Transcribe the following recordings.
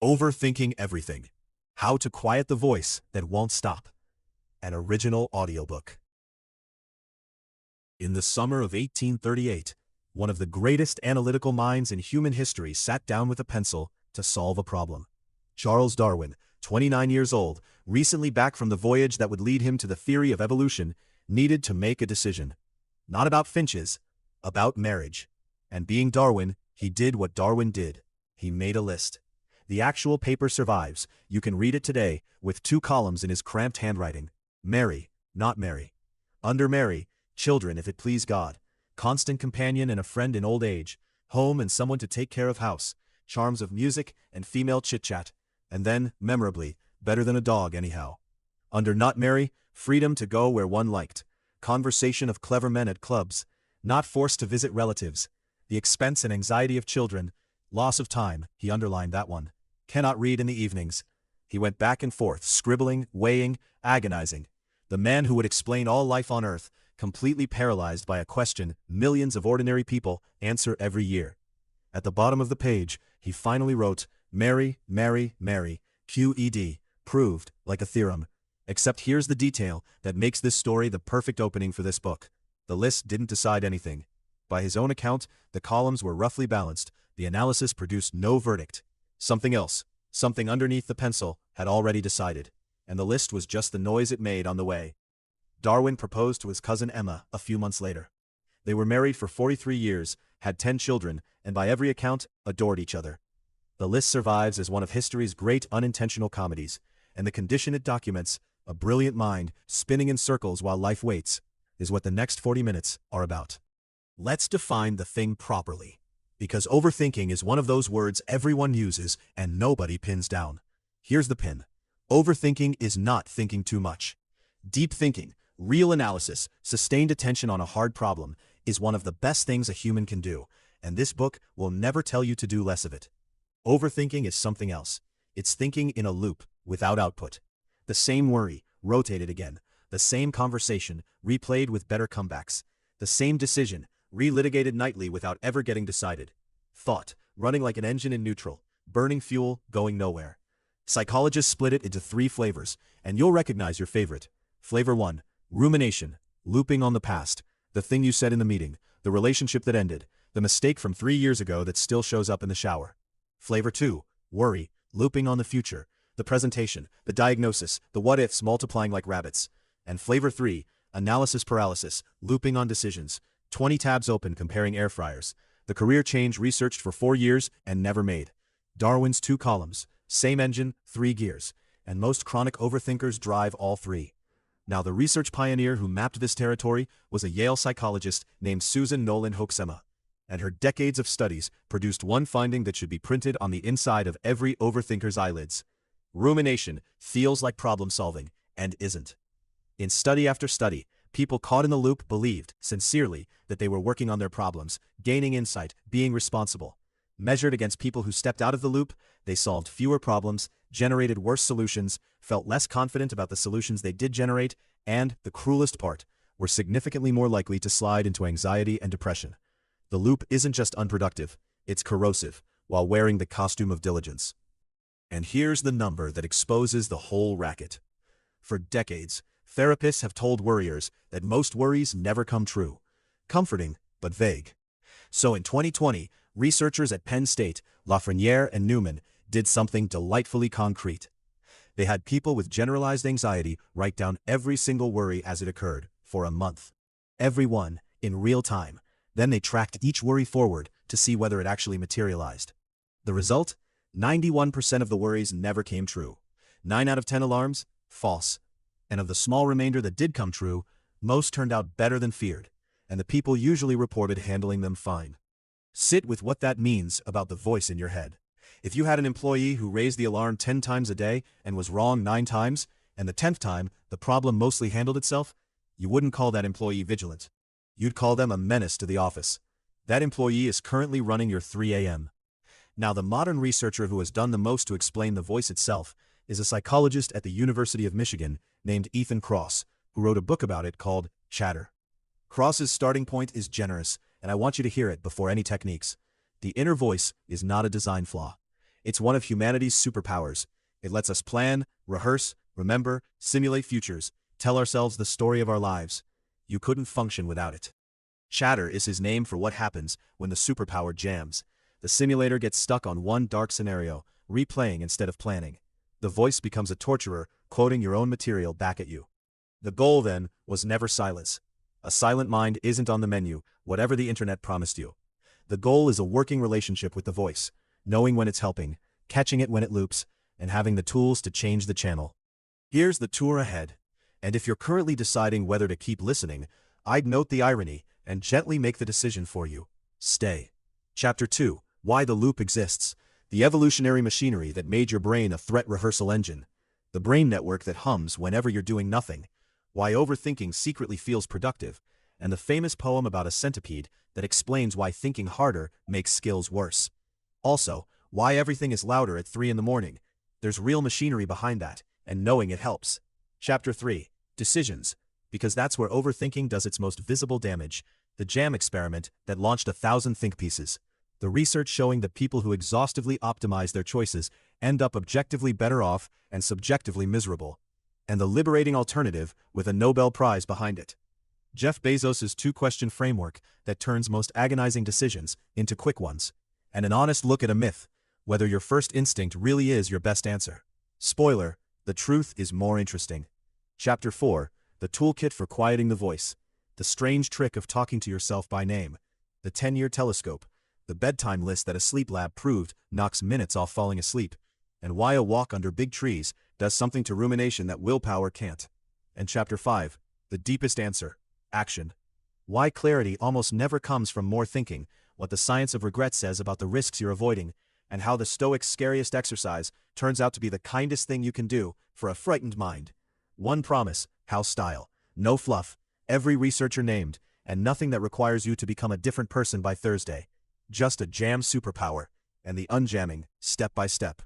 Overthinking Everything. How to Quiet the Voice That Won't Stop. An original audiobook. In the summer of 1838, one of the greatest analytical minds in human history sat down with a pencil to solve a problem. Charles Darwin, 29 years old, recently back from the voyage that would lead him to the theory of evolution, needed to make a decision. Not about finches, about marriage. And being Darwin, he did what Darwin did. He made a list. The actual paper survives. You can read it today, with 2 columns in his cramped handwriting. Marry, not marry. Under marry, children if it please God, constant companion and a friend in old age, home and someone to take care of house, charms of music and female chit-chat, and then, memorably, better than a dog anyhow. Under not marry, freedom to go where one liked, conversation of clever men at clubs, not forced to visit relatives, the expense and anxiety of children, loss of time, he underlined that one. Cannot read in the evenings. He went back and forth, scribbling, weighing, agonizing. The man who would explain all life on earth, completely paralyzed by a question millions of ordinary people answer every year. At the bottom of the page, he finally wrote, marry, marry, marry, QED, proved, like a theorem. Except here's the detail that makes this story the perfect opening for this book. The list didn't decide anything. By his own account, the columns were roughly balanced. The analysis produced no verdict. Something else, something underneath the pencil, had already decided, and the list was just the noise it made on the way. Darwin proposed to his cousin Emma a few months later. They were married for 43 years, had 10 children, and by every account, adored each other. The list survives as one of history's great unintentional comedies, and the condition it documents, a brilliant mind spinning in circles while life waits, is what the next 40 minutes are about. Let's define the thing properly, because overthinking is one of those words everyone uses and nobody pins down. Here's the pin. Overthinking is not thinking too much. Deep thinking, real analysis, sustained attention on a hard problem is one of the best things a human can do, and this book will never tell you to do less of it. Overthinking is something else. It's thinking in a loop, without output. The same worry, rotated again. The same conversation, replayed with better comebacks. The same decision, relitigated nightly without ever getting decided. Thought, running like an engine in neutral, burning fuel, going nowhere. Psychologists split it into 3 flavors, and you'll recognize your favorite. Flavor 1, rumination, looping on the past, the thing you said in the meeting, the relationship that ended, the mistake from 3 years ago that still shows up in the shower. Flavor 2, worry, looping on the future, the presentation, the diagnosis, the what-ifs multiplying like rabbits. And flavor 3, analysis paralysis, looping on decisions, 20 tabs open comparing air fryers, the career change researched for 4 years and never made. Darwin's 2 columns, same engine, 3 gears, and most chronic overthinkers drive all 3. Now the research pioneer who mapped this territory was a Yale psychologist named Susan Nolen-Hoeksema, and her decades of studies produced one finding that should be printed on the inside of every overthinker's eyelids. Rumination feels like problem solving, and isn't. In study after study, people caught in the loop believed, sincerely, that they were working on their problems, gaining insight, being responsible. Measured against people who stepped out of the loop, they solved fewer problems, generated worse solutions, felt less confident about the solutions they did generate, and, the cruelest part, were significantly more likely to slide into anxiety and depression. The loop isn't just unproductive, it's corrosive, while wearing the costume of diligence. And here's the number that exposes the whole racket. For decades, therapists have told worriers that most worries never come true. Comforting, but vague. So in 2020, researchers at Penn State, Lafreniere and Newman, did something delightfully concrete. They had people with generalized anxiety write down every single worry as it occurred, for a month. Every one, in real time. Then they tracked each worry forward to see whether it actually materialized. The result? 91% of the worries never came true. 9 out of 10 alarms? False. And of the small remainder that did come true, most turned out better than feared, and the people usually reported handling them fine. Sit with what that means about the voice in your head. If you had an employee who raised the alarm 10 times a day and was wrong 9 times, and the 10th time the problem mostly handled itself, you wouldn't call that employee vigilant. You'd call them a menace to the office. That employee is currently running your 3 a.m. Now the modern researcher who has done the most to explain the voice itself is a psychologist at the University of Michigan named Ethan Kross, who wrote a book about it called Chatter. Kross's starting point is generous, and I want you to hear it before any techniques. The inner voice is not a design flaw. It's one of humanity's superpowers. It lets us plan, rehearse, remember, simulate futures, tell ourselves the story of our lives. You couldn't function without it. Chatter is his name for what happens when the superpower jams. The simulator gets stuck on one dark scenario, replaying instead of planning. The voice becomes a torturer, quoting your own material back at you. The goal, then, was never silence. A silent mind isn't on the menu, whatever the internet promised you. The goal is a working relationship with the voice, knowing when it's helping, catching it when it loops, and having the tools to change the channel. Here's the tour ahead. And if you're currently deciding whether to keep listening, I'd note the irony and gently make the decision for you. Stay. Chapter 2. Why the Loop Exists. The evolutionary machinery that made your brain a threat rehearsal engine. The brain network that hums whenever you're doing nothing. Why overthinking secretly feels productive. And the famous poem about a centipede that explains why thinking harder makes skills worse. Also, why everything is louder at 3 in the morning. There's real machinery behind that, and knowing it helps. Chapter 3. Decisions. Because that's where overthinking does its most visible damage. The jam experiment that launched 1,000 think pieces. The research showing that people who exhaustively optimize their choices end up objectively better off and subjectively miserable. And the liberating alternative with a Nobel Prize behind it. Jeff Bezos' two-question framework that turns most agonizing decisions into quick ones. And an honest look at a myth, whether your first instinct really is your best answer. Spoiler, the truth is more interesting. Chapter 4. The Toolkit for Quieting the Voice. The strange trick of talking to yourself by name. The 10-year telescope. The bedtime list that a sleep lab proved knocks minutes off falling asleep. And why a walk under big trees does something to rumination that willpower can't. And Chapter 5. The Deepest Answer. Action. Why clarity almost never comes from more thinking, what the science of regret says about the risks you're avoiding, and how the Stoics' scariest exercise turns out to be the kindest thing you can do for a frightened mind. One promise, house style. No fluff, every researcher named, and nothing that requires you to become a different person by Thursday. Just a jam superpower, and the unjamming, step by step.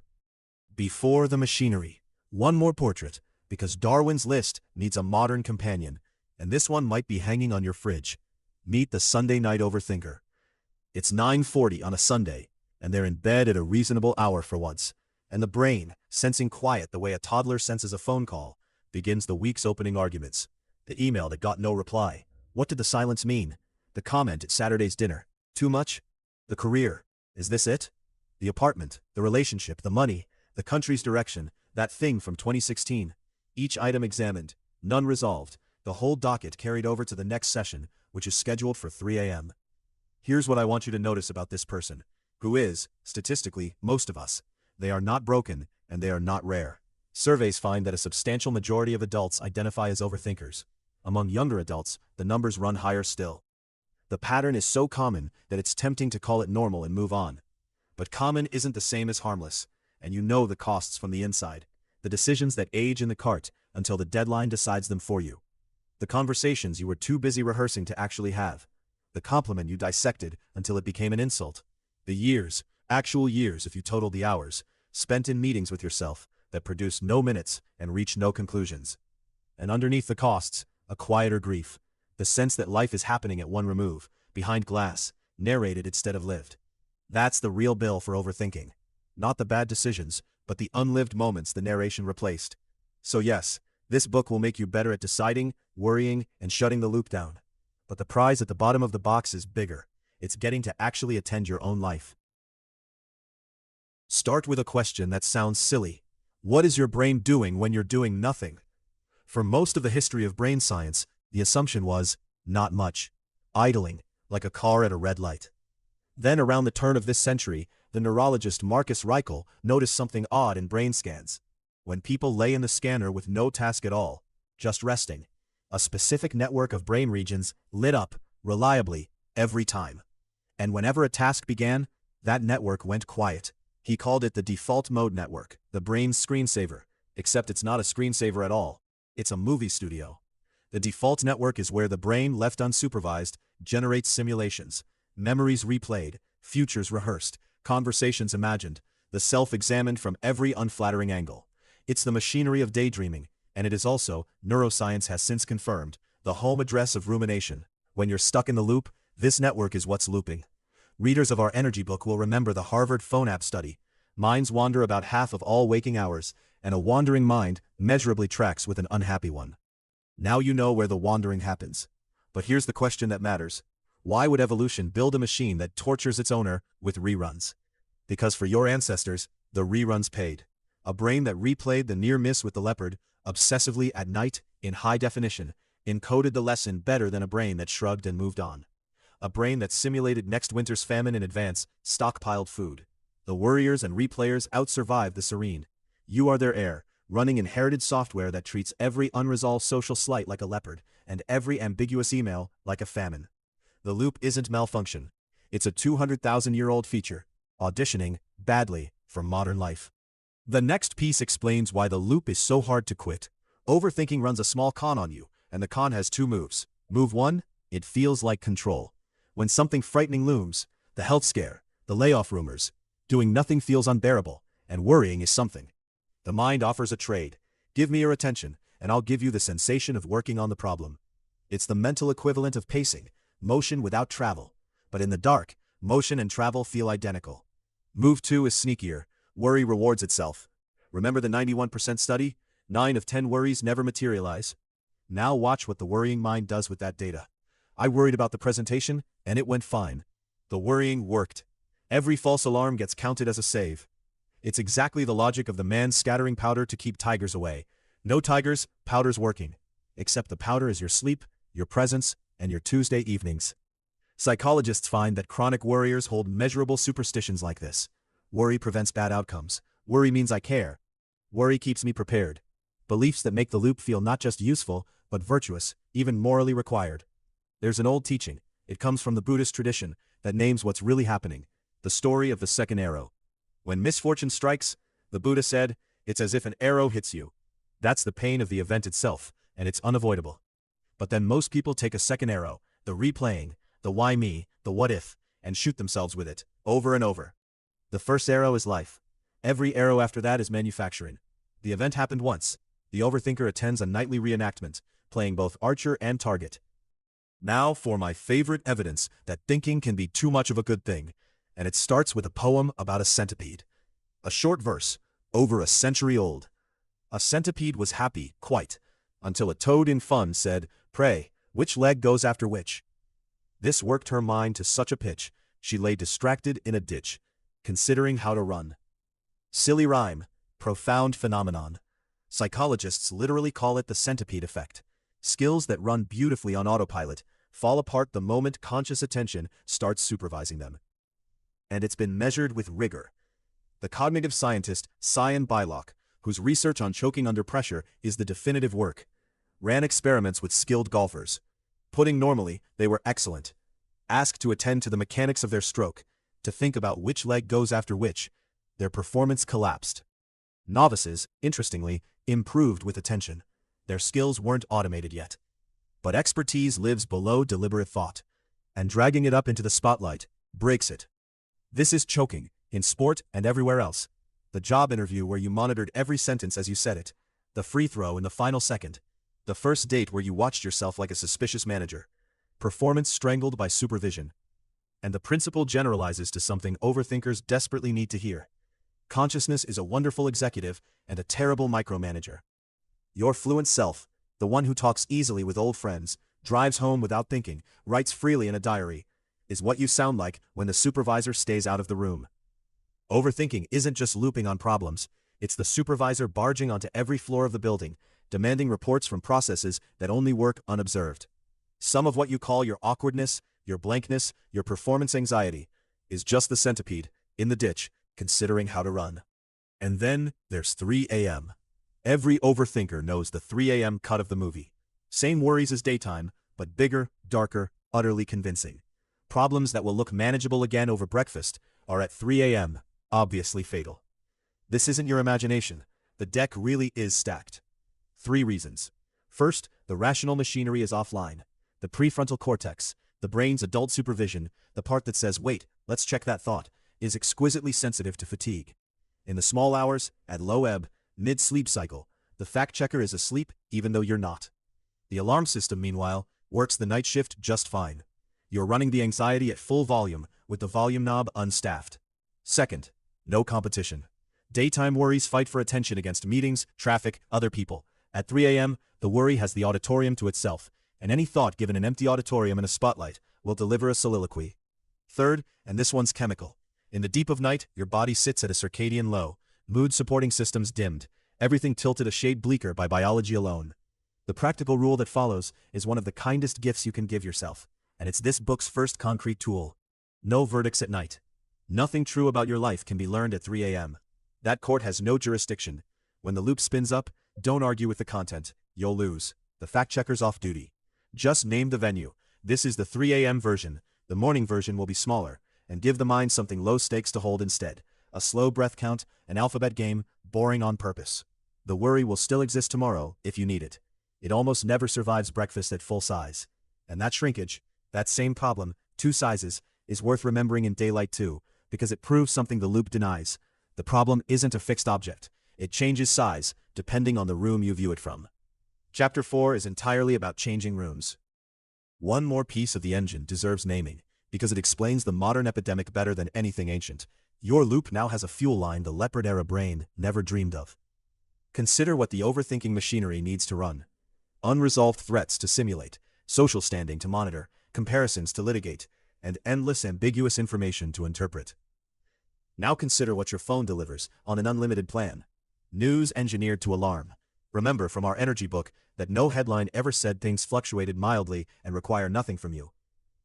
Before the machinery. One more portrait, because Darwin's list needs a modern companion, and this one might be hanging on your fridge. Meet the Sunday night overthinker. It's 9:40 on a Sunday, and they're in bed at a reasonable hour for once, and the brain, sensing quiet the way a toddler senses a phone call, begins the week's opening arguments. The email that got no reply. What did the silence mean? The comment at Saturday's dinner. Too much? The career. Is this it? The apartment, the relationship, the money, the country's direction, that thing from 2016. Each item examined, none resolved, the whole docket carried over to the next session, which is scheduled for 3 a.m. Here's what I want you to notice about this person, who is, statistically, most of us. They are not broken, and they are not rare. Surveys find that a substantial majority of adults identify as overthinkers. Among younger adults, the numbers run higher still. The pattern is so common that it's tempting to call it normal and move on. But common isn't the same as harmless, and you know the costs from the inside. The decisions that age in the cart until the deadline decides them for you. The conversations you were too busy rehearsing to actually have. The compliment you dissected until it became an insult. The years, actual years if you total the hours, spent in meetings with yourself that produce no minutes and reach no conclusions. And underneath the costs, a quieter grief. The sense that life is happening at one remove, behind glass, narrated instead of lived. That's the real bill for overthinking. Not the bad decisions, but the unlived moments the narration replaced. So yes, this book will make you better at deciding, worrying, and shutting the loop down. But the prize at the bottom of the box is bigger. It's getting to actually attend your own life. Start with a question that sounds silly. What is your brain doing when you're doing nothing? For most of the history of brain science, the assumption was, not much. Idling, like a car at a red light. Then around the turn of this century, the neurologist Marcus Reichel noticed something odd in brain scans. When people lay in the scanner with no task at all, just resting, a specific network of brain regions lit up, reliably, every time. And whenever a task began, that network went quiet. He called it the default mode network, the brain's screensaver, except it's not a screensaver at all. It's a movie studio. The default network is where the brain, left unsupervised, generates simulations, memories replayed, futures rehearsed, conversations imagined, the self examined from every unflattering angle. It's the machinery of daydreaming, and it is also, neuroscience has since confirmed, the home address of rumination. When you're stuck in the loop, this network is what's looping. Readers of our energy book will remember the Harvard phone app study. Minds wander about half of all waking hours, and a wandering mind measurably tracks with an unhappy one. Now you know where the wandering happens. But here's the question that matters. Why would evolution build a machine that tortures its owner with reruns? Because for your ancestors, the reruns paid. A brain that replayed the near miss with the leopard, obsessively at night, in high definition, encoded the lesson better than a brain that shrugged and moved on. A brain that simulated next winter's famine in advance, stockpiled food. The worriers and replayers outsurvived the serene. You are their heir, running inherited software that treats every unresolved social slight like a leopard, and every ambiguous email like a famine. The loop isn't malfunction. It's a 200,000-year-old feature, auditioning, badly, for modern life. The next piece explains why the loop is so hard to quit. Overthinking runs a small con on you, and the con has two moves. Move 1, it feels like control. When something frightening looms, the health scare, the layoff rumors, doing nothing feels unbearable, and worrying is something. The mind offers a trade. Give me your attention, and I'll give you the sensation of working on the problem. It's the mental equivalent of pacing, motion without travel. But in the dark, motion and travel feel identical. Move 2 is sneakier. Worry rewards itself. Remember the 91% study? 9 of 10 worries never materialize. Now watch what the worrying mind does with that data. I worried about the presentation, and it went fine. The worrying worked. Every false alarm gets counted as a save. It's exactly the logic of the man scattering powder to keep tigers away. No tigers, powder's working. Except the powder is your sleep, your presence, and your Tuesday evenings. Psychologists find that chronic worriers hold measurable superstitions like this. Worry prevents bad outcomes. Worry means I care. Worry keeps me prepared. Beliefs that make the loop feel not just useful, but virtuous, even morally required. There's an old teaching, it comes from the Buddhist tradition, that names what's really happening. The story of the second arrow. When misfortune strikes, the Buddha said, it's as if an arrow hits you. That's the pain of the event itself, and it's unavoidable. But then most people take a second arrow, the replaying, the why me, the what if, and shoot themselves with it, over and over. The first arrow is life. Every arrow after that is manufacturing. The event happened once. The overthinker attends a nightly reenactment, playing both archer and target. Now for my favorite evidence that thinking can be too much of a good thing, and it starts with a poem about a centipede. A short verse, over a century old. A centipede was happy, quite, until a toad in fun said, "Pray, which leg goes after which?" This worked her mind to such a pitch, she lay distracted in a ditch, considering how to run. Silly rhyme, profound phenomenon. Psychologists literally call it the centipede effect. Skills that run beautifully on autopilot fall apart the moment conscious attention starts supervising them. And it's been measured with rigor. The cognitive scientist Sion Bylock, whose research on choking under pressure is the definitive work, ran experiments with skilled golfers. Putting normally, they were excellent. Asked to attend to the mechanics of their stroke, to think about which leg goes after which, their performance collapsed. Novices, interestingly, improved with attention. Their skills weren't automated yet. But expertise lives below deliberate thought, and dragging it up into the spotlight breaks it. This is choking, in sport and everywhere else. The job interview where you monitored every sentence as you said it. The free throw in the final second. The first date where you watched yourself like a suspicious manager. Performance strangled by supervision. And the principle generalizes to something overthinkers desperately need to hear. Consciousness is a wonderful executive and a terrible micromanager. Your fluent self, the one who talks easily with old friends, drives home without thinking, writes freely in a diary, is what you sound like when the supervisor stays out of the room. Overthinking isn't just looping on problems, it's the supervisor barging onto every floor of the building, demanding reports from processes that only work unobserved. Some of what you call your awkwardness, your blankness, your performance anxiety, is just the centipede, in the ditch, considering how to run. And then there's 3 a.m. Every overthinker knows the 3 a.m. cut of the movie. Same worries as daytime, but bigger, darker, utterly convincing. Problems that will look manageable again over breakfast are at 3 a.m., obviously fatal. This isn't your imagination. The deck really is stacked. 3 reasons. First, the rational machinery is offline. The prefrontal cortex, the brain's adult supervision, the part that says, wait, let's check that thought, is exquisitely sensitive to fatigue. In the small hours, at low ebb, mid-sleep cycle, the fact checker is asleep even though you're not. The alarm system, meanwhile, works the night shift just fine. You're running the anxiety at full volume with the volume knob unstaffed. Second, No competition. Daytime worries fight for attention against meetings, traffic, other people. At 3 a.m., the worry has the auditorium to itself, and any thought given an empty auditorium and a spotlight will deliver a soliloquy. Third, and this one's chemical. In the deep of night, your body sits at a circadian low, mood-supporting systems dimmed, everything tilted a shade bleaker by biology alone. The practical rule that follows is one of the kindest gifts you can give yourself, and it's this book's first concrete tool. No verdicts at night. Nothing true about your life can be learned at 3 a.m. That court has no jurisdiction. When the loop spins up, don't argue with the content. You'll lose. The fact-checker's off duty. Just name the venue. This is the 3 a.m. version. The morning version will be smaller, and give the mind something low stakes to hold instead. A slow breath count, an alphabet game, boring on purpose. The worry will still exist tomorrow if you need it. It almost never survives breakfast at full size. And that shrinkage, that same problem, 2 sizes, is worth remembering in daylight too, because it proves something the loop denies. The problem isn't a fixed object. It changes size, depending on the room you view it from. Chapter 4 is entirely about changing rooms. One more piece of the engine deserves naming, because it explains the modern epidemic better than anything ancient. Your loop now has a fuel line the leopard-era brain never dreamed of. Consider what the overthinking machinery needs to run. Unresolved threats to simulate, social standing to monitor, comparisons to litigate, and endless ambiguous information to interpret. Now consider what your phone delivers on an unlimited plan. News engineered to alarm. Remember from our energy book that no headline ever said things fluctuated mildly and require nothing from you.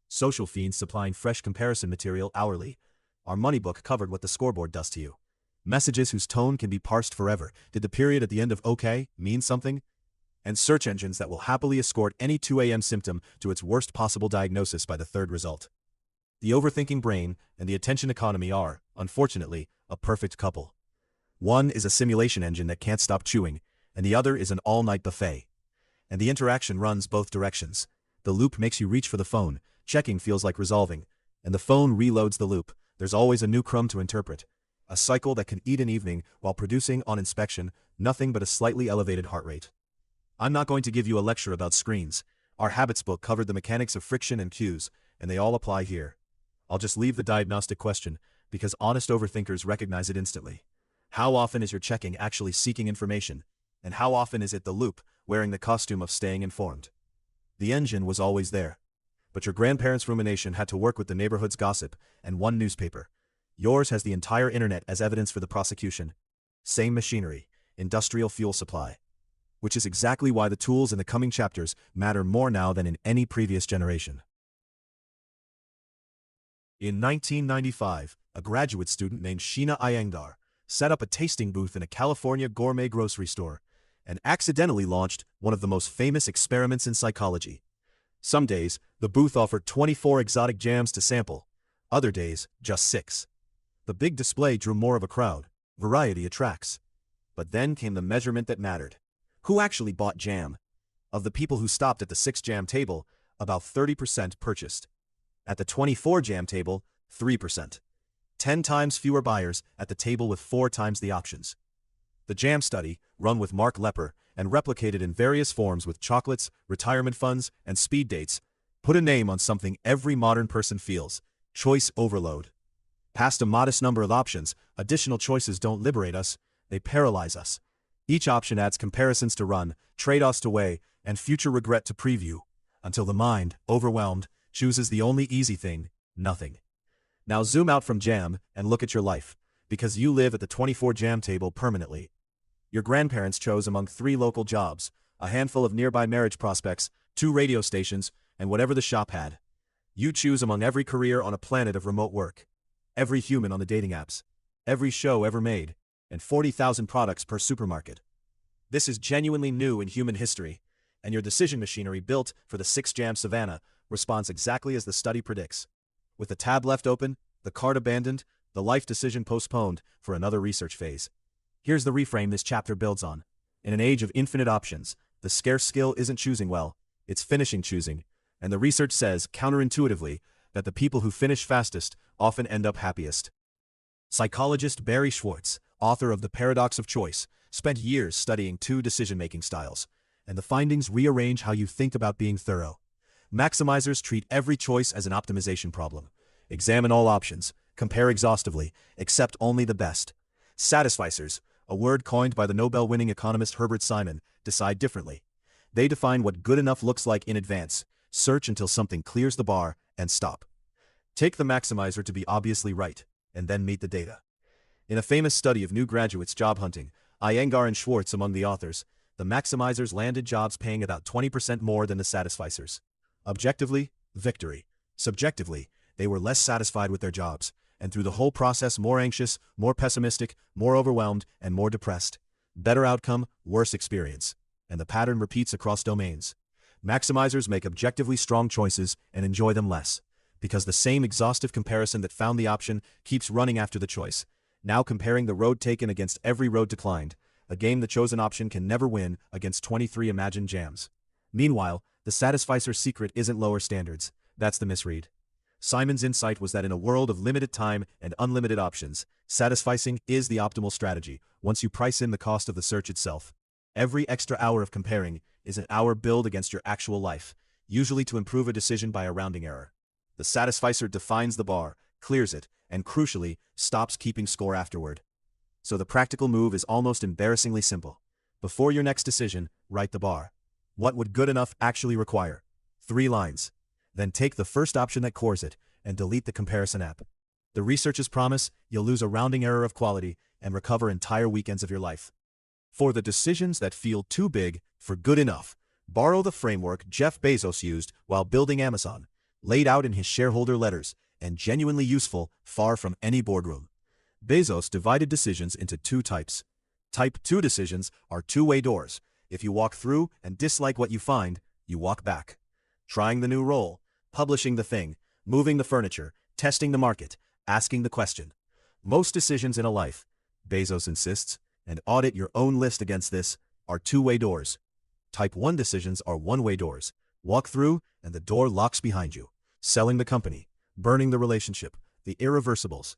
Social fiends supplying fresh comparison material hourly. Our money book covered what the scoreboard does to you. Messages whose tone can be parsed forever. Did the period at the end of OK mean something? And search engines that will happily escort any 2 a.m. symptom to its worst possible diagnosis by the third result. The overthinking brain and the attention economy are, unfortunately, a perfect couple. One is a simulation engine that can't stop chewing, and the other is an all-night buffet. And the interaction runs both directions. The loop makes you reach for the phone, checking feels like resolving, and the phone reloads the loop. There's always a new crumb to interpret. A cycle that can eat an evening while producing, on inspection, nothing but a slightly elevated heart rate. I'm not going to give you a lecture about screens. Our habits book covered the mechanics of friction and cues, and they all apply here. I'll just leave the diagnostic question, because honest overthinkers recognize it instantly. How often is your checking actually seeking information? And how often is it the loop, wearing the costume of staying informed? The engine was always there. But your grandparents' rumination had to work with the neighborhood's gossip and one newspaper. Yours has the entire internet as evidence for the prosecution. Same machinery, industrial fuel supply. Which is exactly why the tools in the coming chapters matter more now than in any previous generation. In 1995, a graduate student named Sheena Iyengar set up a tasting booth in a California gourmet grocery store and accidentally launched one of the most famous experiments in psychology. Some days, the booth offered 24 exotic jams to sample. Other days, just 6. The big display drew more of a crowd. Variety attracts. But then came the measurement that mattered. Who actually bought jam? Of the people who stopped at the 6-jam table, about 30% purchased. At the 24-jam table, 3%. 10 times fewer buyers at the table with 4 times the options. The jam study, run with Mark Lepper and replicated in various forms with chocolates, retirement funds, and speed dates, put a name on something every modern person feels: choice overload. Past a modest number of options, additional choices don't liberate us, they paralyze us. Each option adds comparisons to run, trade-offs to weigh, and future regret to preview, until the mind, overwhelmed, chooses the only easy thing: nothing. Now zoom out from jam and look at your life, because you live at the 24-jam table permanently. Your grandparents chose among 3 local jobs, a handful of nearby marriage prospects, 2 radio stations, and whatever the shop had. You choose among every career on a planet of remote work, every human on the dating apps, every show ever made, and 40,000 products per supermarket. This is genuinely new in human history, and your decision machinery built for the 6-jam savannah responds exactly as the study predicts. With the tab left open, the cart abandoned, the life decision postponed for another research phase. Here's the reframe this chapter builds on. In an age of infinite options, the scarce skill isn't choosing well, it's finishing choosing, and the research says, counterintuitively, that the people who finish fastest often end up happiest. Psychologist Barry Schwartz, author of The Paradox of Choice, spent years studying 2 decision-making styles, and the findings rearrange how you think about being thorough. Maximizers treat every choice as an optimization problem. Examine all options, Compare exhaustively, accept only the best. Satisficers, a word coined by the Nobel-winning economist Herbert Simon, decide differently. They define what good enough looks like in advance, search until something clears the bar, and stop. Take the maximizer to be obviously right, and then meet the data. In a famous study of new graduates job hunting, Iyengar and Schwartz among the authors, the maximizers landed jobs paying about 20% more than the satisficers. Objectively, victory. Subjectively, they were less satisfied with their jobs, and through the whole process more anxious, more pessimistic, more overwhelmed, and more depressed. Better outcome, worse experience. And the pattern repeats across domains. Maximizers make objectively strong choices and enjoy them less, because the same exhaustive comparison that found the option keeps running after the choice, now comparing the road taken against every road declined, a game the chosen option can never win against 23 imagined jams. Meanwhile, the satisficer's secret isn't lower standards, that's the misread. Simon's insight was that in a world of limited time and unlimited options, satisficing is the optimal strategy once you price in the cost of the search itself. Every extra hour of comparing is an hour billed against your actual life, usually to improve a decision by a rounding error. The satisficer defines the bar, clears it, and crucially, stops keeping score afterward. So the practical move is almost embarrassingly simple. Before your next decision, write the bar. What would good enough actually require? 3 lines. Then take the first option that cores it, and delete the comparison app. The researchers promise you'll lose a rounding error of quality and recover entire weekends of your life. For the decisions that feel too big for good enough, borrow the framework Jeff Bezos used while building Amazon, laid out in his shareholder letters, and genuinely useful far from any boardroom. Bezos divided decisions into 2 types. Type 2 decisions are two-way doors. If you walk through and dislike what you find, you walk back. Trying the new role, publishing the thing, moving the furniture, testing the market, asking the question. Most decisions in a life, Bezos insists, and audit your own list against this, are two-way doors. Type 1 decisions are one-way doors. Walk through and the door locks behind you. Selling the company, burning the relationship, the irreversibles.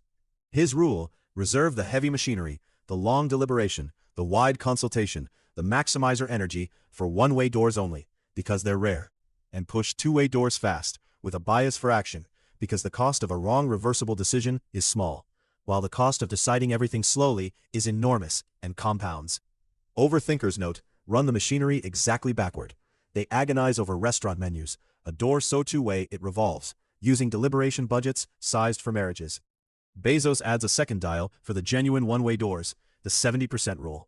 His rule, reserve the heavy machinery, the long deliberation, the wide consultation, the maximizer energy for one-way doors only, because they're rare. And push two-way doors fast, with a bias for action, because the cost of a wrong reversible decision is small, while the cost of deciding everything slowly is enormous and compounds. Overthinkers note, run the machinery exactly backward. They agonize over restaurant menus, a door so two-way it revolves, using deliberation budgets sized for marriages. Bezos adds a second dial for the genuine one-way doors, the 70% rule.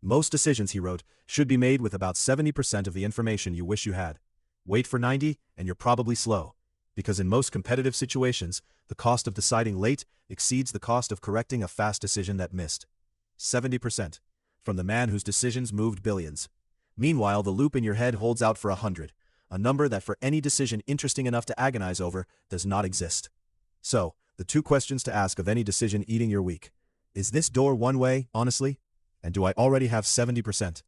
Most decisions, he wrote, should be made with about 70% of the information you wish you had. Wait for 90 and you're probably slow, because in most competitive situations, the cost of deciding late exceeds the cost of correcting a fast decision that missed. 70%. From the man whose decisions moved billions. Meanwhile, the loop in your head holds out for 100, a number that for any decision interesting enough to agonize over does not exist. So, the 2 questions to ask of any decision eating your week. Is this door one way, honestly? And do I already have 70%?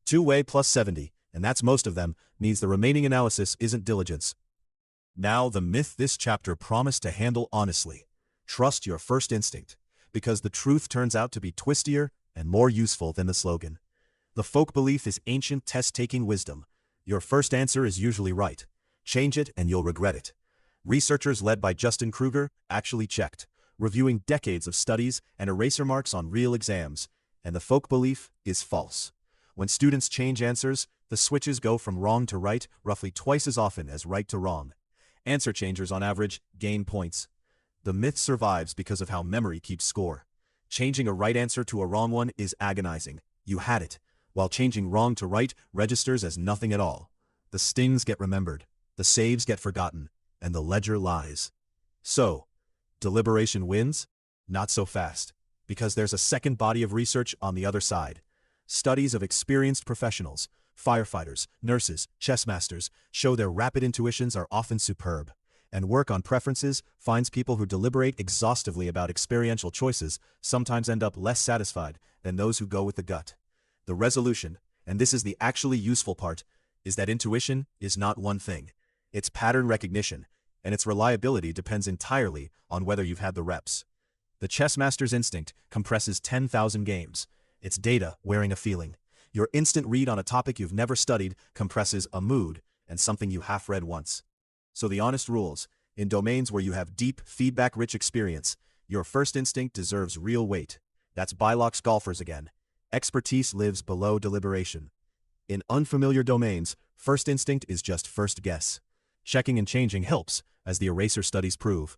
Two-way plus 70, and that's most of them, means the remaining analysis isn't diligence. Now the myth this chapter promised to handle honestly. Trust your first instinct, because the truth turns out to be twistier and more useful than the slogan. The folk belief is ancient test-taking wisdom. Your first answer is usually right. Change it and you'll regret it. Researchers led by Justin Kruger actually checked, reviewing decades of studies and eraser marks on real exams, and the folk belief is false. When students change answers, the switches go from wrong to right roughly twice as often as right to wrong. Answer changers on average gain points. The myth survives because of how memory keeps score. Changing a right answer to a wrong one is agonizing. You had it, while changing wrong to right registers as nothing at all. The stings get remembered, the saves get forgotten, and the ledger lies. So, deliberation wins? Not so fast, because there's a second body of research on the other side. Studies of experienced professionals, firefighters, nurses, chess masters, show their rapid intuitions are often superb, and work on preferences finds people who deliberate exhaustively about experiential choices sometimes end up less satisfied than those who go with the gut. The resolution, and this is the actually useful part, is that intuition is not one thing. It's pattern recognition, and its reliability depends entirely on whether you've had the reps. The chess master's instinct compresses 10,000 games. It's data wearing a feeling. Your instant read on a topic you've never studied compresses a mood and something you half read once. So the honest rules, in domains where you have deep, feedback-rich experience, Your first instinct deserves real weight. That's Bylock's golfers again. Expertise lives below deliberation. In unfamiliar domains, first instinct is just first guess. Checking and changing helps, as the eraser studies prove.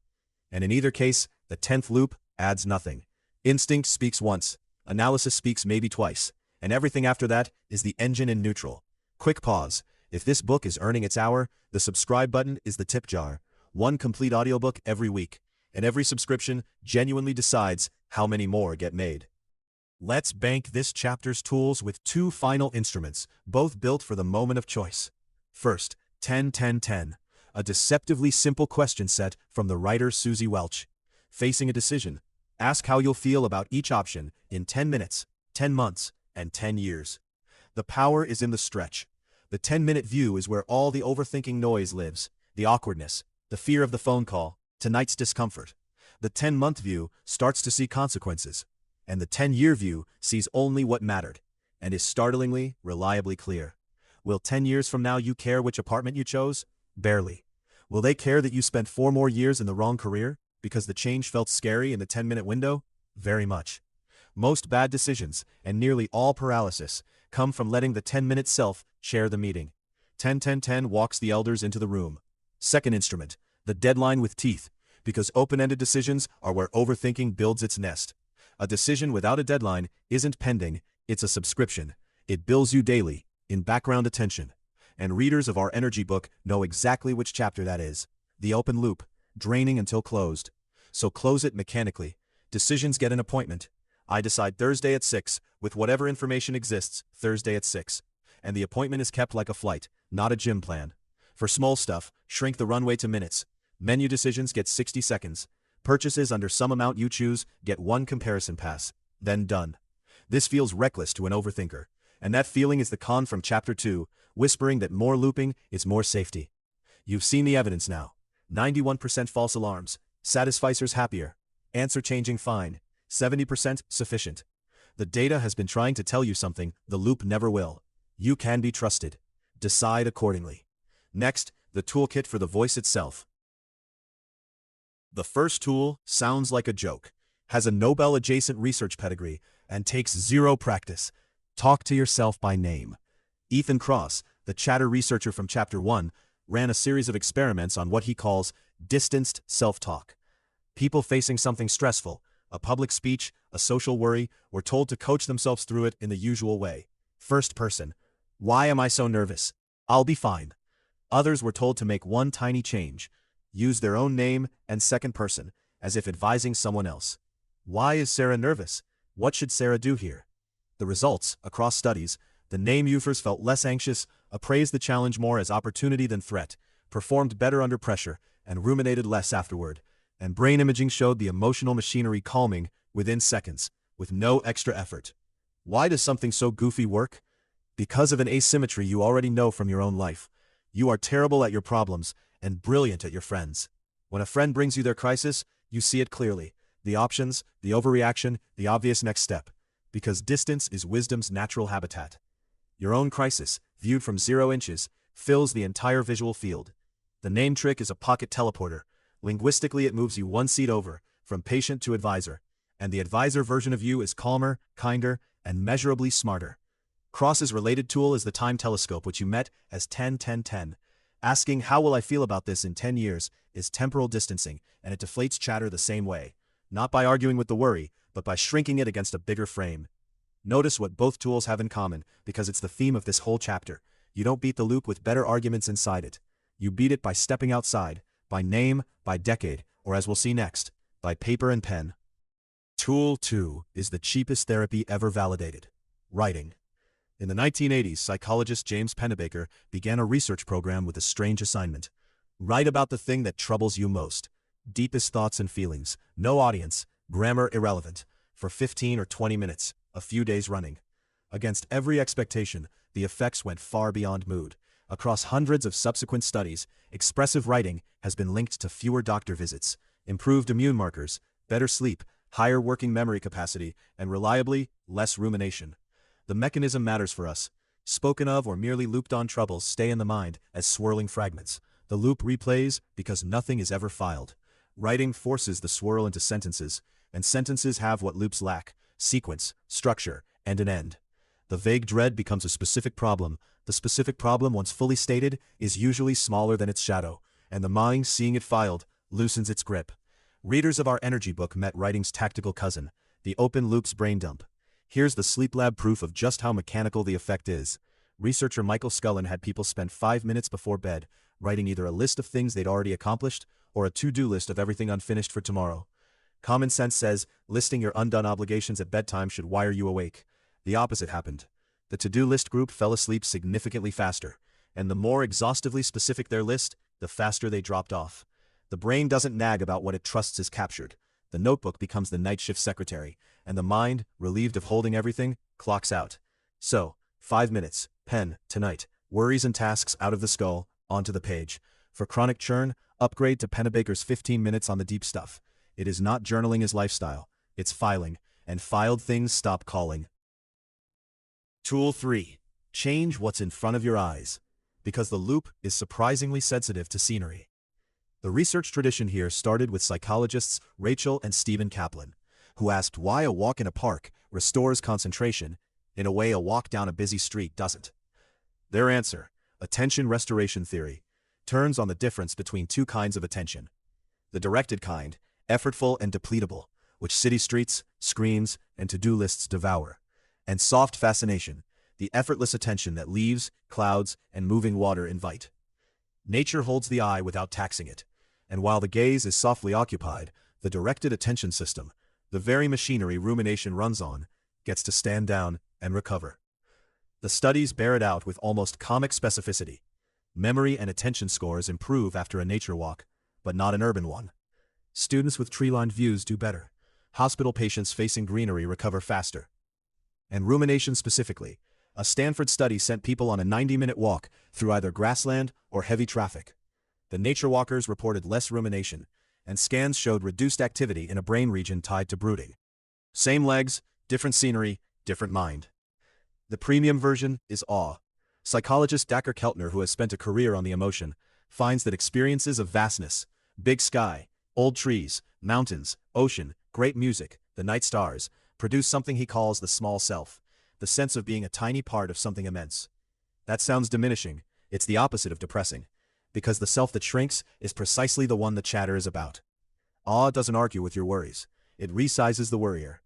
And in either case, the 10th loop adds nothing. Instinct speaks once, analysis speaks maybe twice, and everything after that is the engine in neutral. Quick pause. If this book is earning its hour, the subscribe button is the tip jar. One complete audiobook every week, and every subscription genuinely decides how many more get made. Let's bank this chapter's tools with two final instruments, both built for the moment of choice. First, 10-10-10, a deceptively simple question set from the writer Susie Welch. Facing a decision, ask how you'll feel about each option in 10 minutes, 10 months, and 10 years. The power is in the stretch. The 10-minute view is where all the overthinking noise lives, the awkwardness, the fear of the phone call, tonight's discomfort. The 10-month view starts to see consequences, and the 10-year view sees only what mattered, and is startlingly, reliably clear. Will 10 years from now you care which apartment you chose? Barely. Will they care that you spent 4 more years in the wrong career, because the change felt scary in the 10-minute window? Very much. Most bad decisions, and nearly all paralysis, come from letting the 10-minute self chair the meeting. 10-10-10 walks the elders into the room. Second instrument, the deadline with teeth, because open-ended decisions are where overthinking builds its nest. A decision without a deadline isn't pending, it's a subscription. It bills you daily, in background attention. And readers of our energy book know exactly which chapter that is. The open loop, draining until closed. So close it mechanically. Decisions get an appointment. I decide Thursday at 6, with whatever information exists, Thursday at 6. And the appointment is kept like a flight, not a gym plan. For small stuff, shrink the runway to minutes. Menu decisions get 60 seconds. Purchases under some amount you choose get 1 comparison pass. Then done. This feels reckless to an overthinker. And that feeling is the con from Chapter 2, whispering that more looping is more safety. You've seen the evidence now. 91% false alarms. Satisficers happier. Answer changing fine. 70% sufficient. The data has been trying to tell you something the loop never will. You can be trusted. Decide accordingly. Next, the toolkit for the voice itself. The first tool sounds like a joke, has a Nobel-adjacent research pedigree, and takes 0 practice. Talk to yourself by name. Ethan Kross, the chatter researcher from Chapter 1, ran a series of experiments on what he calls distanced self-talk. People facing something stressful, a public speech, a social worry, were told to coach themselves through it in the usual way. First person. Why am I so nervous? I'll be fine. Others were told to make one tiny change. Use their own name and second person, as if advising someone else. Why is Sarah nervous? What should Sarah do here? The results, across studies, the name users felt less anxious, appraised the challenge more as opportunity than threat, performed better under pressure, and ruminated less afterward. And brain imaging showed the emotional machinery calming within seconds, with no extra effort. Why does something so goofy work? Because of an asymmetry you already know from your own life. You are terrible at your problems, and brilliant at your friends. When a friend brings you their crisis, you see it clearly. The options, the overreaction, the obvious next step. Because distance is wisdom's natural habitat. Your own crisis, viewed from 0 inches, fills the entire visual field. The name trick is a pocket teleporter. Linguistically, it moves you 1 seat over, from patient to advisor. And the advisor version of you is calmer, kinder, and measurably smarter. Kross's related tool is the time telescope, which you met as 10-10-10. Asking how will I feel about this in 10 years is temporal distancing, and it deflates chatter the same way. Not by arguing with the worry, but by shrinking it against a bigger frame. Notice what both tools have in common, because it's the theme of this whole chapter. You don't beat the loop with better arguments inside it. You beat it by stepping outside, by name, by decade, or as we'll see next, by paper and pen. Tool 2 is the cheapest therapy ever validated. Writing. In the 1980s, psychologist James Pennebaker began a research program with a strange assignment. Write about the thing that troubles you most. Deepest thoughts and feelings, no audience, grammar irrelevant, for 15 or 20 minutes, a few days running. Against every expectation, the effects went far beyond mood. Across hundreds of subsequent studies, expressive writing has been linked to fewer doctor visits, improved immune markers, better sleep, higher working memory capacity, and reliably, less rumination. The mechanism matters for us. Spoken of or merely looped on troubles stay in the mind as swirling fragments. The loop replays because nothing is ever filed. Writing forces the swirl into sentences, and sentences have what loops lack: sequence, structure, and an end. The vague dread becomes a specific problem. The specific problem, once fully stated, is usually smaller than its shadow, and the mind, seeing it filed, loosens its grip. Readers of our energy book met writing's tactical cousin, the open loops brain dump. Here's the sleep lab proof of just how mechanical the effect is. Researcher Michael Scullin had people spend 5 minutes before bed writing either a list of things they'd already accomplished or a to-do list of everything unfinished for tomorrow. Common sense says listing your undone obligations at bedtime should wire you awake. The opposite happened. The to-do list group fell asleep significantly faster, and the more exhaustively specific their list, the faster they dropped off. The brain doesn't nag about what it trusts is captured. The notebook becomes the night shift secretary, and the mind, relieved of holding everything, clocks out. So, 5 minutes, pen, tonight, worries and tasks out of the skull, onto the page. For chronic churn, upgrade to Pennebaker's 15 minutes on the deep stuff. It is not journaling as lifestyle, it's filing, and filed things stop calling. Tool 3. Change what's in front of your eyes. Because the loop is surprisingly sensitive to scenery. The research tradition here started with psychologists Rachel and Stephen Kaplan, who asked why a walk in a park restores concentration in a way a walk down a busy street doesn't. Their answer, attention restoration theory, turns on the difference between two kinds of attention. The directed kind, effortful and depletable, which city streets, screens, and to-do lists devour. And soft fascination, the effortless attention that leaves, clouds, and moving water invite. Nature holds the eye without taxing it, and while the gaze is softly occupied, the directed attention system, the very machinery rumination runs on, gets to stand down and recover. The studies bear it out with almost comic specificity. Memory and attention scores improve after a nature walk, but not an urban one. Students with tree-lined views do better. Hospital patients facing greenery recover faster. And rumination specifically, a Stanford study sent people on a 90-minute walk through either grassland or heavy traffic. The nature walkers reported less rumination, and scans showed reduced activity in a brain region tied to brooding. Same legs, different scenery, different mind. The premium version is awe. Psychologist Dacher Keltner, who has spent a career on the emotion, finds that experiences of vastness, big sky, old trees, mountains, ocean, great music, the night stars, produce something he calls the small self, the sense of being a tiny part of something immense. That sounds diminishing. It's the opposite of depressing, because the self that shrinks is precisely the one the chatter is about. Awe doesn't argue with your worries. It resizes the worrier.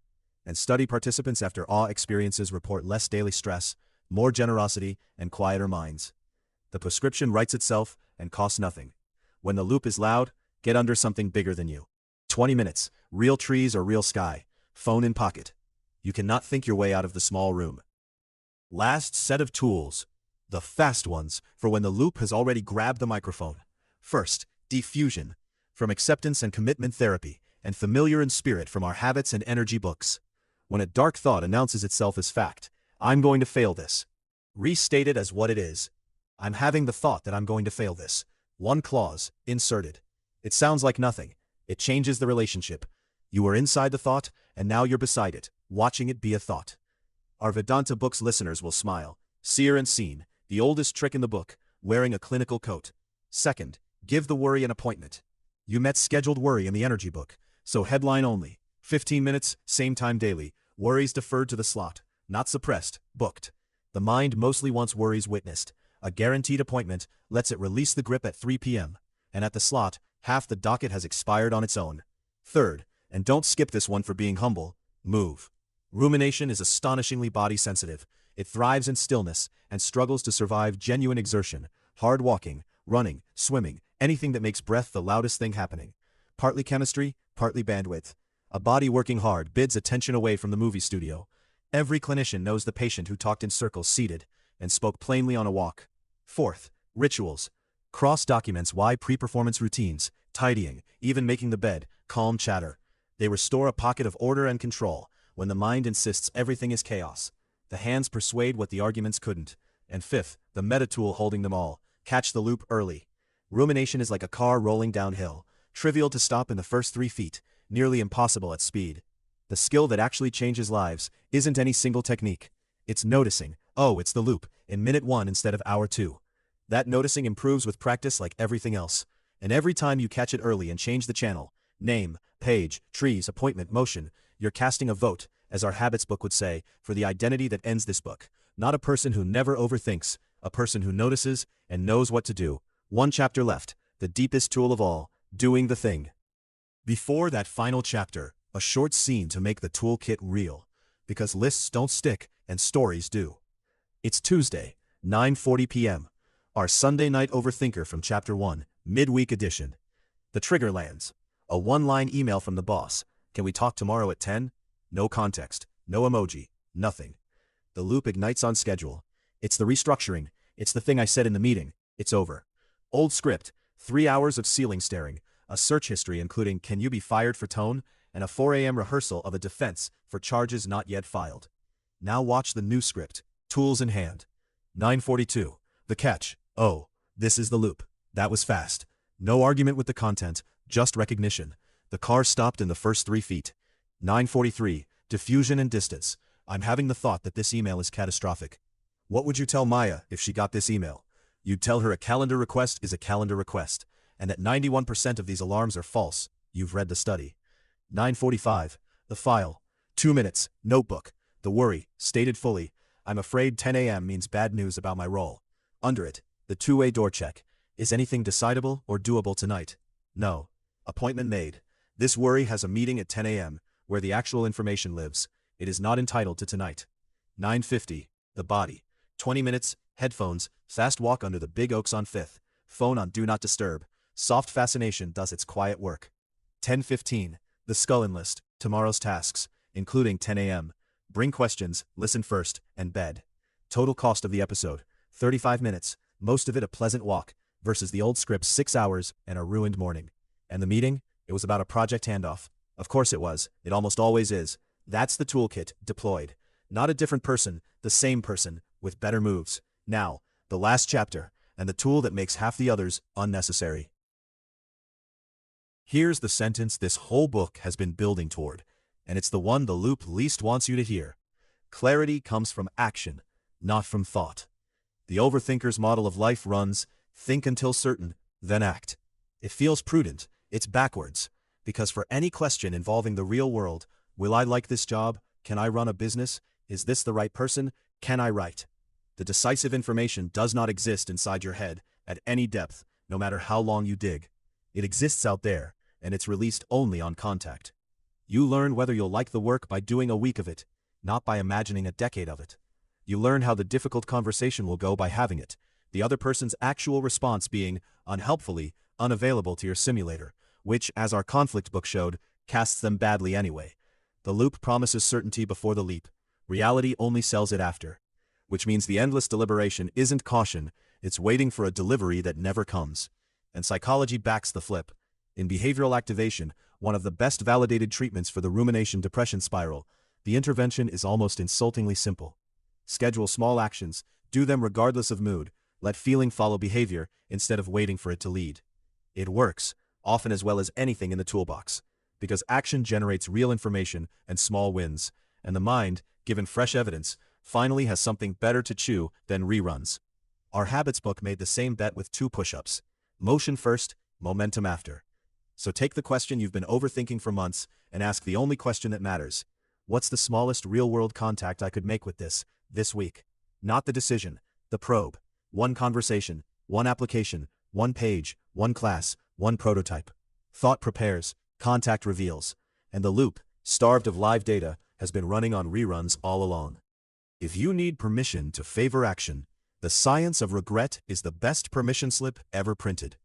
And study participants after awe experiences report less daily stress, more generosity, and quieter minds. The prescription writes itself and costs nothing. When the loop is loud, get under something bigger than you. 20 minutes, real trees or real sky, phone in pocket. You cannot think your way out of the small room. Last set of tools. The fast ones, for when the loop has already grabbed the microphone. First, diffusion, from acceptance and commitment therapy, and familiar in spirit from our habits and energy books. When a dark thought announces itself as fact, I'm going to fail this. Restate it as what it is. I'm having the thought that I'm going to fail this. One clause, inserted. It sounds like nothing. It changes the relationship. You were inside the thought, and now you're beside it, watching it be a thought. Our Vedanta books listeners will smile. Seer and seen, the oldest trick in the book, wearing a clinical coat. Second, give the worry an appointment. You met scheduled worry in the energy book, so headline only. 15 minutes, same time daily, worries deferred to the slot, not suppressed, booked. The mind mostly wants worries witnessed. A guaranteed appointment lets it release the grip at 3 p.m., and at the slot, half the docket has expired on its own. Third, and don't skip this one for being humble, move. Rumination is astonishingly body-sensitive. It thrives in stillness and struggles to survive genuine exertion, hard walking, running, swimming, anything that makes breath the loudest thing happening. Partly chemistry, partly bandwidth. A body working hard bids attention away from the movie studio. Every clinician knows the patient who talked in circles seated and spoke plainly on a walk. Fourth, rituals. Cross documents why pre-performance routines, tidying, even making the bed, calm chatter. They restore a pocket of order and control when the mind insists everything is chaos. The hands persuade what the arguments couldn't. And fifth, the meta-tool holding them all. Catch the loop early. Rumination is like a car rolling downhill, trivial to stop in the first 3 feet, nearly impossible at speed. The skill that actually changes lives isn't any single technique. It's noticing, oh, it's the loop, in minute 1 instead of hour 2. That noticing improves with practice like everything else. And every time you catch it early and change the channel, Name, page, trees, appointment, motion. You're casting a vote, as our habits book would say, for the identity that ends this book. Not a person who never overthinks, a person who notices and knows what to do. One chapter left, the deepest tool of all, doing the thing. Before that final chapter, a short scene to make the toolkit real. Because lists don't stick and stories do. It's Tuesday, 9:40 p.m. Our Sunday night overthinker from Chapter 1, midweek edition. The trigger lands. A one-line email from the boss. Can we talk tomorrow at 10? No context, no emoji, nothing. The loop ignites on schedule. It's the restructuring. It's the thing I said in the meeting. It's over. Old script, 3 hours of ceiling staring, a search history including "Can you be fired for tone?" and a 4 a.m. rehearsal of a defense for charges not yet filed. Now watch the new script, tools in hand. 9:42. The catch. Oh, this is the loop. That was fast. No argument with the content, just recognition. The car stopped in the first 3 feet. 9:43. Diffusion and distance. I'm having the thought that this email is catastrophic. What would you tell Maya if she got this email? You'd tell her a calendar request is a calendar request, and that 91% of these alarms are false. You've read the study. 9:45. The file. 2 minutes. Notebook. The worry, stated fully. I'm afraid 10 a.m. means bad news about my role. Under it, the two-way door check. Is anything decidable or doable tonight? No. Appointment made. This worry has a meeting at 10 a.m., where the actual information lives. It is not entitled to tonight. 9:50. The body. 20 minutes, headphones, fast walk under the big oaks on 5th. Phone on Do Not Disturb. Soft fascination does its quiet work. 10:15. The skull enlist. Tomorrow's tasks, including 10 a.m. Bring questions, listen first, and bed. Total cost of the episode, 35 minutes, most of it a pleasant walk, versus the old script 6 hours and a ruined morning. And the meeting? It was about a project handoff. Of course it was. It almost always is. That's the toolkit, deployed. Not a different person, the same person, with better moves. Now, the last chapter, and the tool that makes half the others unnecessary. Here's the sentence this whole book has been building toward, and it's the one the loop least wants you to hear. Clarity comes from action, not from thought. The overthinker's model of life runs, think until certain, then act. It feels prudent, it's backwards, because for any question involving the real world, will I like this job? Can I run a business? Is this the right person? Can I write? The decisive information does not exist inside your head, at any depth, no matter how long you dig. It exists out there, and it's released only on contact. You learn whether you'll like the work by doing a week of it, not by imagining a decade of it. You learn how the difficult conversation will go by having it, the other person's actual response being, unhelpfully, unavailable to your simulator, which, as our conflict book showed, casts them badly anyway. The loop promises certainty before the leap. Reality only sells it after. Which means the endless deliberation isn't caution, it's waiting for a delivery that never comes. And psychology backs the flip. In behavioral activation, one of the best validated treatments for the rumination depression spiral, the intervention is almost insultingly simple. Schedule small actions, do them regardless of mood, let feeling follow behavior instead of waiting for it to lead. It works, often as well as anything in the toolbox, because action generates real information and small wins, and the mind, given fresh evidence, finally has something better to chew than reruns. Our habits book made the same bet with 2 push-ups. Motion first, momentum after. So take the question you've been overthinking for months and ask the only question that matters. What's the smallest real-world contact I could make with this week? Not the decision, the probe. One conversation, one application, one page, one class, one prototype. Thought prepares, contact reveals, and the loop, starved of live data, has been running on reruns all along. If you need permission to favor action, The Science of Regret is the best permission slip ever printed.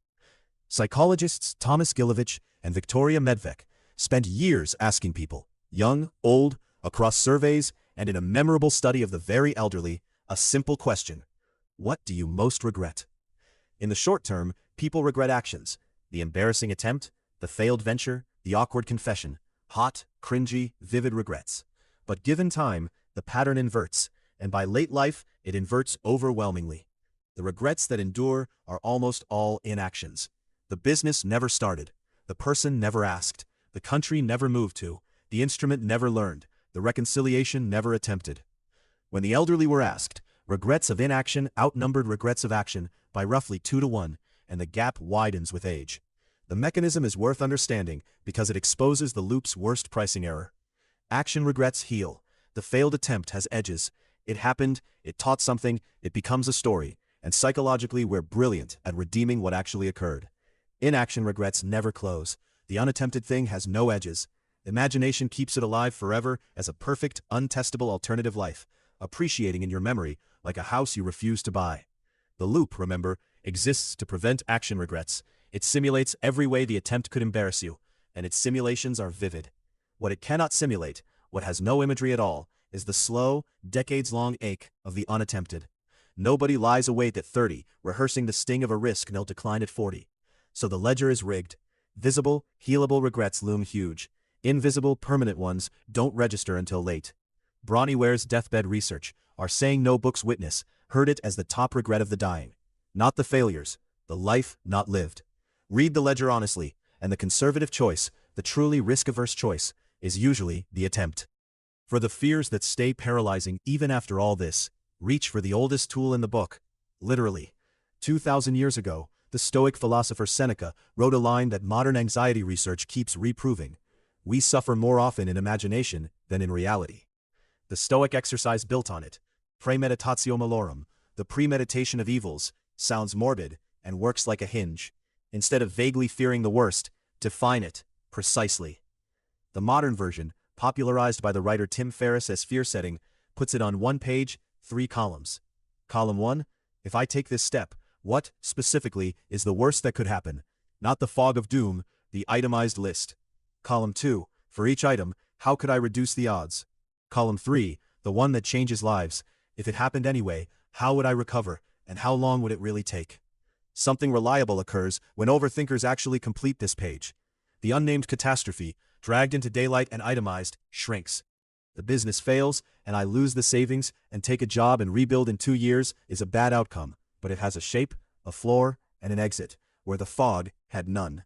Psychologists Thomas Gilovich and Victoria Medvec spent years asking people, young, old, across surveys and in a memorable study of the very elderly, a simple question: what do you most regret? In the short term, people regret actions: the embarrassing attempt, the failed venture, the awkward confession, hot, cringy, vivid regrets. But given time, the pattern inverts, and by late life, it inverts overwhelmingly. The regrets that endure are almost all inactions. The business never started, the person never asked, the country never moved to, the instrument never learned, the reconciliation never attempted. When the elderly were asked, regrets of inaction outnumbered regrets of action by roughly 2 to 1, and the gap widens with age. The mechanism is worth understanding because it exposes the loop's worst pricing error. Action regrets heal. The failed attempt has edges. It happened, it taught something, it becomes a story, and psychologically we're brilliant at redeeming what actually occurred. Inaction regrets never close. The unattempted thing has no edges. Imagination keeps it alive forever as a perfect, untestable alternative life, appreciating in your memory like a house you refuse to buy. The loop, remember, exists to prevent action regrets. It simulates every way the attempt could embarrass you, and its simulations are vivid. What it cannot simulate, what has no imagery at all, is the slow, decades-long ache of the unattempted. Nobody lies awake at 30, rehearsing the sting of a risk they'll decline at 40. So the ledger is rigged. Visible, healable regrets loom huge. Invisible, permanent ones don't register until late. Bronnieware's deathbed research, our saying no book's witness, heard it as the top regret of the dying. Not the failures, the life not lived. Read the ledger honestly, and the conservative choice, the truly risk-averse choice, is usually the attempt. For the fears that stay paralyzing even after all this, reach for the oldest tool in the book. Literally. 2,000 years ago, the Stoic philosopher Seneca wrote a line that modern anxiety research keeps reproving. We suffer more often in imagination than in reality. The Stoic exercise built on it, premeditatio malorum, the premeditation of evils, sounds morbid and works like a hinge. Instead of vaguely fearing the worst, define it precisely. The modern version, popularized by the writer Tim Ferriss as fear setting, puts it on 1 page, 3 columns. Column 1, if I take this step, what, specifically, is the worst that could happen? Not the fog of doom, the itemized list. Column 2, for each item, how could I reduce the odds? Column 3, the one that changes lives. If it happened anyway, how would I recover, and how long would it really take? Something reliable occurs when overthinkers actually complete this page. The unnamed catastrophe, dragged into daylight and itemized, shrinks. The business fails, and I lose the savings and take a job and rebuild in 2 years is a bad outcome, but it has a shape, a floor, and an exit, where the fog had none.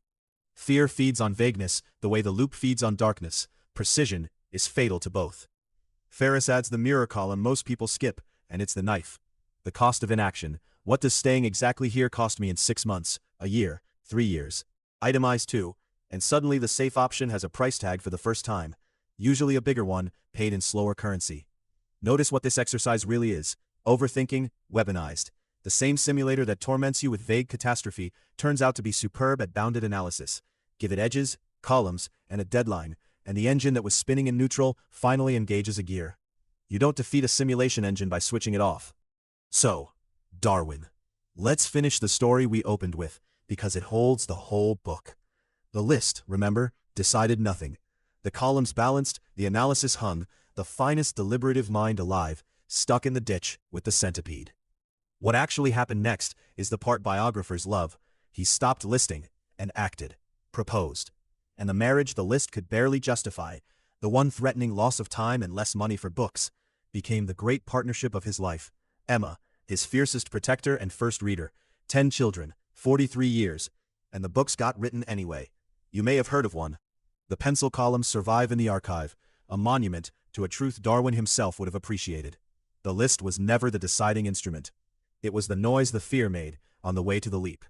Fear feeds on vagueness the way the loop feeds on darkness. Precision is fatal to both. Ferriss adds the mirror column most people skip, and it's the knife. The cost of inaction. What does staying exactly here cost me in 6 months, a year, 3 years? Itemize 2, and suddenly the safe option has a price tag for the first time, usually a bigger one, paid in slower currency. Notice what this exercise really is. Overthinking, weaponized. The same simulator that torments you with vague catastrophe turns out to be superb at bounded analysis. Give it edges, columns, and a deadline, and the engine that was spinning in neutral finally engages a gear. You don't defeat a simulation engine by switching it off. So, Darwin. Let's finish the story we opened with, because it holds the whole book. The list, remember, decided nothing. The columns balanced, the analysis hung, the finest deliberative mind alive, stuck in the ditch with the centipede. What actually happened next is the part biographers love. He stopped listing and acted, proposed. And the marriage the list could barely justify, the one threatening loss of time and less money for books, became the great partnership of his life. Emma, his fiercest protector and first reader, 10 children, 43 years, and the books got written anyway. You may have heard of one. The pencil columns survive in the archive, a monument to a truth Darwin himself would have appreciated. The list was never the deciding instrument. It was the noise the fear made on the way to the leap.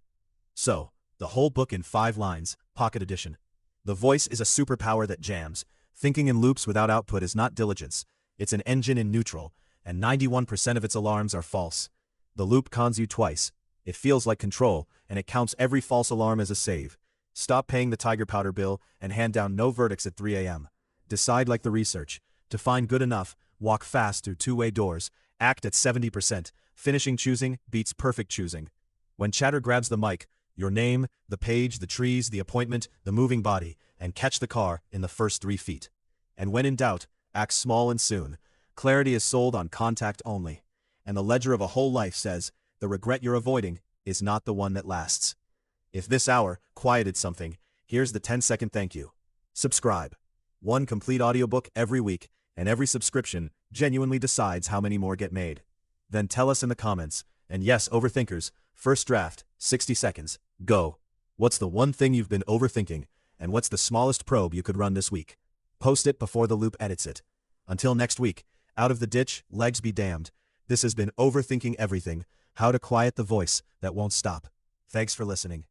So, the whole book in 5 lines, pocket edition. The voice is a superpower that jams. Thinking in loops without output is not diligence. It's an engine in neutral, and 91% of its alarms are false. The loop cons you twice. It feels like control, and it counts every false alarm as a save. Stop paying the tiger powder bill and hand down no verdicts at 3 a.m. Decide like the research. To find good enough, walk fast through 2-way doors. Act at 70%. Finishing choosing beats perfect choosing. When chatter grabs the mic, your name, the page, the trees, the appointment, the moving body, and catch the car in the first 3 feet. And when in doubt, act small and soon. Clarity is sold on contact only. And the ledger of a whole life says, the regret you're avoiding is not the one that lasts. If this hour quieted something, here's the 10-second thank you. Subscribe. 1 complete audiobook every week, and every subscription genuinely decides how many more get made. Then tell us in the comments, and yes, overthinkers, first draft, 60 seconds, go. What's the one thing you've been overthinking, and what's the smallest probe you could run this week? Post it before the loop edits it. Until next week, out of the ditch, legs be damned. This has been Overthinking Everything, how to quiet the voice that won't stop. Thanks for listening.